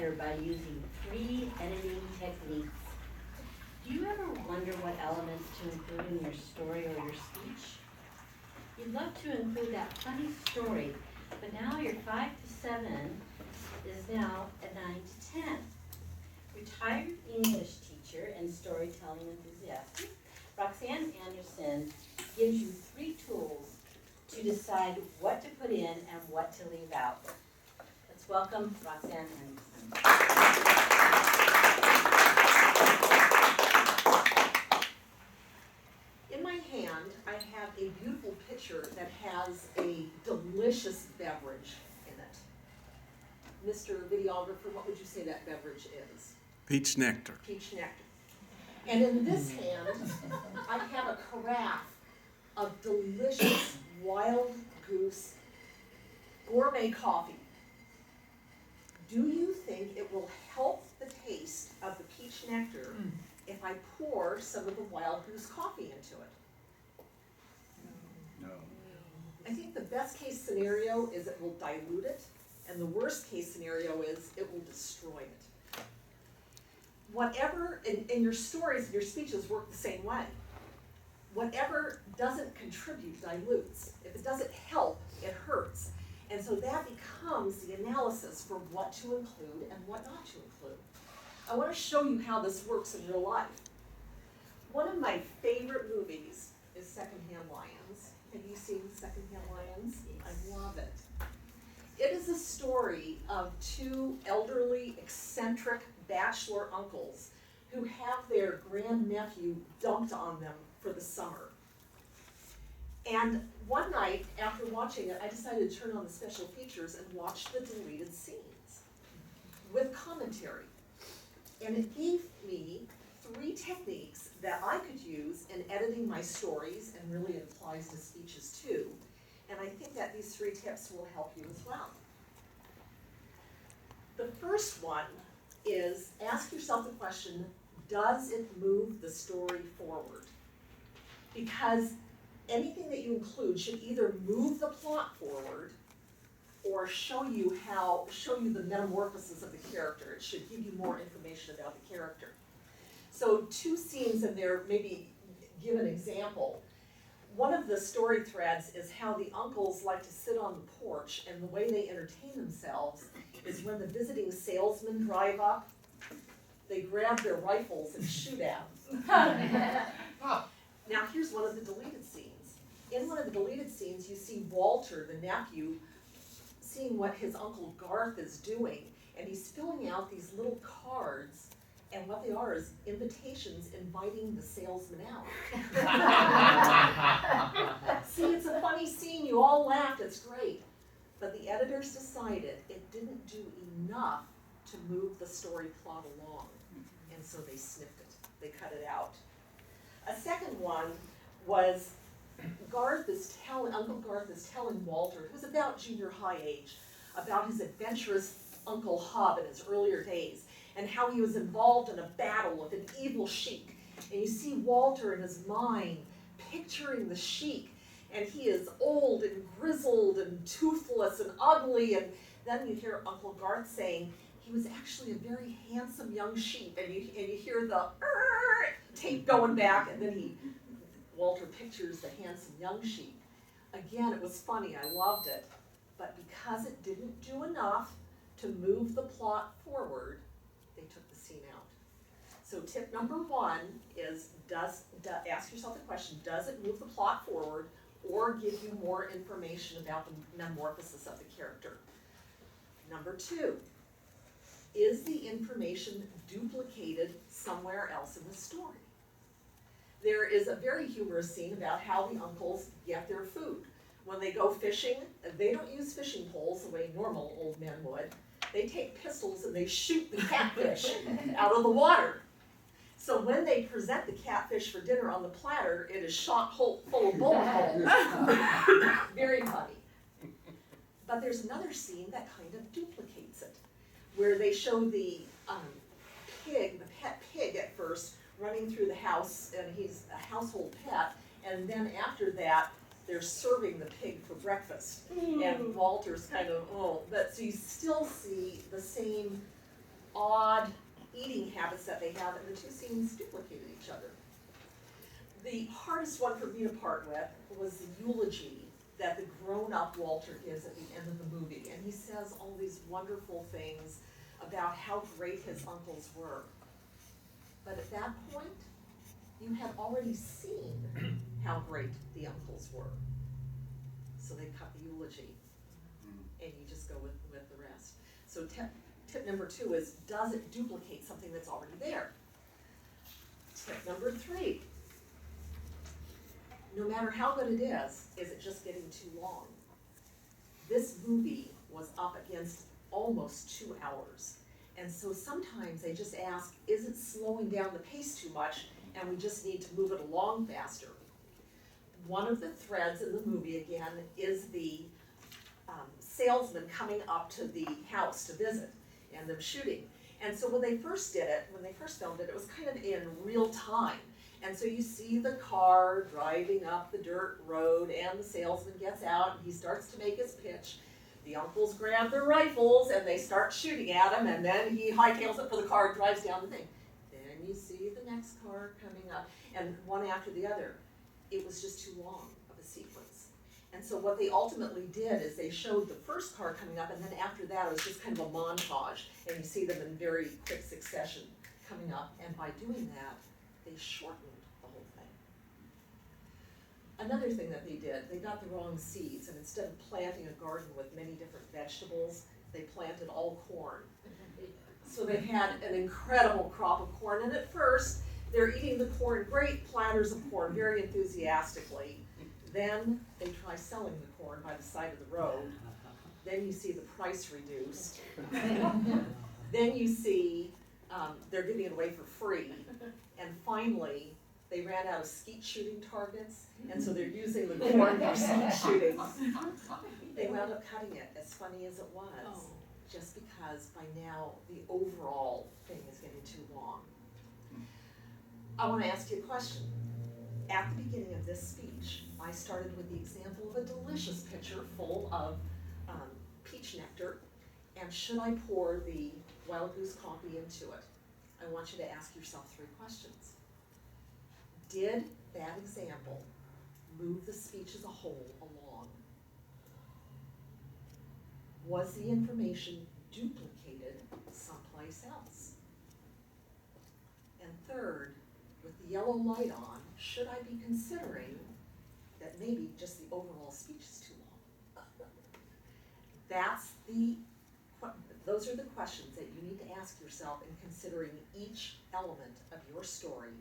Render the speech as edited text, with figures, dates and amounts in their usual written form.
better by using 3 editing techniques. Do you ever wonder what elements to include in your story or your speech? You'd love to include that funny story, but now your 5 to 7 is now a 9 to 10. Retired English teacher and storytelling enthusiast, Roxann Andersen gives you 3 tools to decide what to put in and what to leave out. Let's welcome Roxann Andersen. In my hand, I have a beautiful pitcher that has a delicious beverage in it. Mr. Videographer, what would you say that beverage is? Peach nectar. Peach nectar. And in this hand, I have a carafe of delicious wild goose gourmet coffee. Do you think it will help the taste of the peach nectar if I pour some of the wild goose coffee into it? No. I think the best case scenario is it will dilute it, and the worst case scenario is it will destroy it. Whatever, in your stories and your speeches work the same way. Whatever doesn't contribute dilutes. If it doesn't help, it hurts. And so that becomes the analysis for what to include and what not to include. I want to show you how this works in real life. One of my favorite movies is Secondhand Lions. Have you seen Secondhand Lions? I love it. It is a story of 2 elderly, eccentric bachelor uncles who have their grandnephew dumped on them for the summer. And one night, after watching it, I decided to turn on the special features and watch the deleted scenes with commentary. And it gave me 3 techniques that I could use in editing my stories, and really it applies to speeches too. And I think that these 3 tips will help you as well. The first one is ask yourself the question, does it move the story forward? Because anything that you include should either move the plot forward or show you the metamorphosis of the character. It should give you more information about the character. So 2 scenes in there, maybe give an example. One of the story threads is how the uncles like to sit on the porch, and the way they entertain themselves is when the visiting salesmen drive up, they grab their rifles and shoot at them. Now here's one of the deleted scenes. In one of the deleted scenes, you see Walter, the nephew, seeing what his Uncle Garth is doing, and he's filling out these little cards, and what they are is invitations inviting the salesman out. See, it's a funny scene, you all laughed, it's great. But the editors decided it didn't do enough to move the story plot along, and so they snipped it, they cut it out. A second one was Uncle Garth is telling Walter, who's about junior high age, about his adventurous Uncle Hub in his earlier days, and how he was involved in a battle with an evil sheik. And you see Walter in his mind picturing the sheik, and he is old and grizzled and toothless and ugly, and then you hear Uncle Garth saying, he was actually a very handsome young sheep, and you hear the tape going back, and then Walter pictures the handsome young sheep. Again, it was funny, I loved it, but because it didn't do enough to move the plot forward, they took the scene out. So tip number 1 is ask yourself the question, does it move the plot forward or give you more information about the metamorphosis of the character? Number 2, is the information duplicated somewhere else in the story? There is a very humorous scene about how the uncles get their food. When they go fishing, they don't use fishing poles the way normal old men would. They take pistols and they shoot the catfish out of the water. So when they present the catfish for dinner on the platter, it is shot full of bullet holes. Very funny. But there's another scene that kind of duplicates it, where they show the pet pig at first, running through the house, and he's a household pet, and then after that, they're serving the pig for breakfast. And Walter's kind of, but so you still see the same odd eating habits that they have, and the two scenes duplicated each other. The hardest one for me to part with was the eulogy that the grown-up Walter gives at the end of the movie. And he says all these wonderful things about how great his uncles were. But at that point, you had already seen how great the uncles were. So they cut the eulogy, and you just go with the rest. So tip number 2 is, does it duplicate something that's already there? Tip number 3, no matter how good it is it just getting too long? This movie was up against almost 2 hours. And so sometimes they just ask, is it slowing down the pace too much, and we just need to move it along faster? One of the threads in the movie, again, is the salesman coming up to the house to visit, and them shooting. And so when they first filmed it, it was kind of in real time. And so you see the car driving up the dirt road, and the salesman gets out, and he starts to make his pitch. The uncles grab their rifles, and they start shooting at him, and then he hightails it for the car and drives down the thing. Then you see the next car coming up, and one after the other. It was just too long of a sequence. And so what they ultimately did is they showed the first car coming up, and then after that it was just kind of a montage, and you see them in very quick succession coming up, and by doing that, they shortened the whole thing. Another thing that they did, they got the wrong seeds, and instead of planting a garden with many different vegetables, they planted all corn. So they had an incredible crop of corn, and at first, they're eating the corn, great platters of corn, very enthusiastically. Then they try selling the corn by the side of the road. Then you see the price reduced. Then you see they're giving it away for free. And finally, they ran out of skeet shooting targets, and so they're using the corn for skeet shooting. They wound up cutting it, as funny as it was, just because by now the overall thing is getting too long. I want to ask you a question. At the beginning of this speech, I started with the example of a delicious pitcher full of peach nectar, and should I pour the wild goose coffee into it? I want you to ask yourself 3 questions. Did that example move the speech as a whole along? Was the information duplicated someplace else? And third, with the yellow light on, should I be considering that maybe just the overall speech is too long? Those are the questions that you need to ask yourself in considering each element of your story